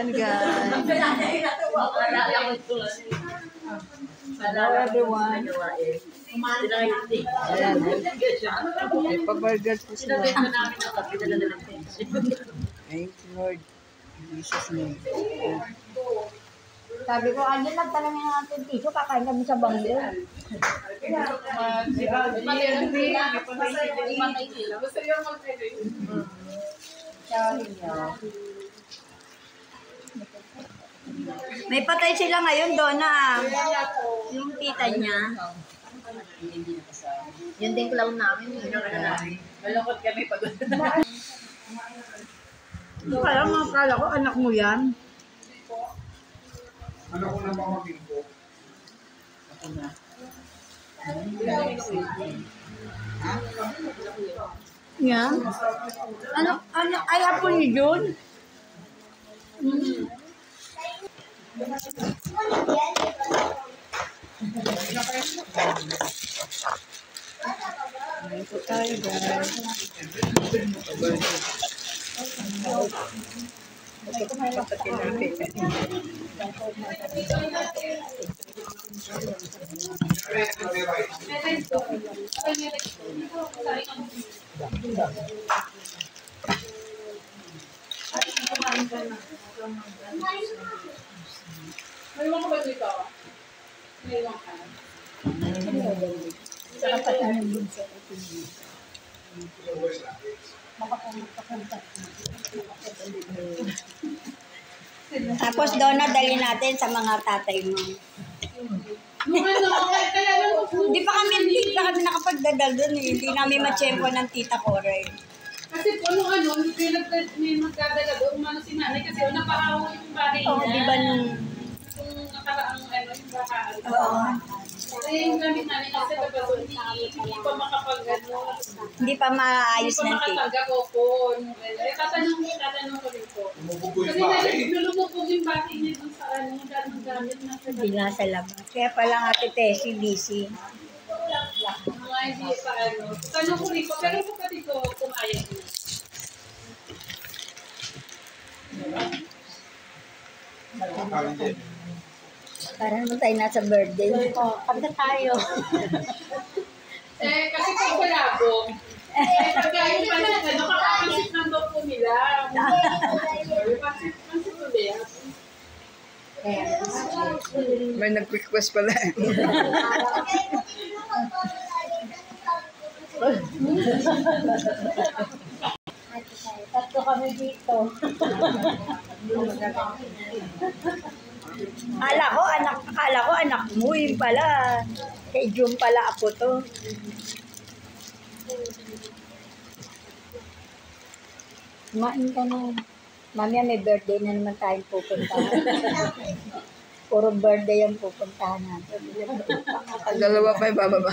Ayan, guys. Hello, everyone. Ayan. May pa-burger po sila. Thank you, Lord. In Jesus' name. Sabi ko, ano lang talaga natin tissue, kakain kami sa banglo. May patay sila ngayon doon na yung tita niya. Yun din clown namin. Malungkot kami pag Kala ko anak mo yan. Ano ko na pamagin ko? Ako na. Yan? Ano, ay apo ni Jun? Ayan po tayo, guys. May mga ba dito? May mga ka? Tapos doon na dali natin sa mga tatay mo. Hindi pa kami nakapagdadal doon eh. Hindi namin matsyempo ng tita Coray. Kasi kung ano, may magdadala doon, umano si nanay kasi napakahawa yung bahay niya. Oo, di ba nung... Yung nakaraang yung bahay. Oo. Kaya yung gamit namin kasi diba doon, hindi pa makapag-ano. Hindi pa maayos ng Hindi pa tita. makataga po. Tatanong ko rin po. Kasi nalumubog yung bahay niya doon sa ano, yung gamit na sa Hindi nga sa labas. Kaya pala Ate Tessie busy. mga hindi pa ano. Tanong ko rin po, pero kapatid ko pumayag na. Parang naman tayo nasa birthday. Pagka tayo. Kasi pag malabo, pagkain pa nila, nakakapansit ng daw po nila. Pansit ulit. May nag-request pala. Tatlo kami dito. Akala ko anak mo, yun pala. Kay June pala ako to. Kumain ka na. Mamaya may birthday na naman tayong pupuntahan. Puro birthday yung pupuntahan natin. Dalawa pa yung bababa.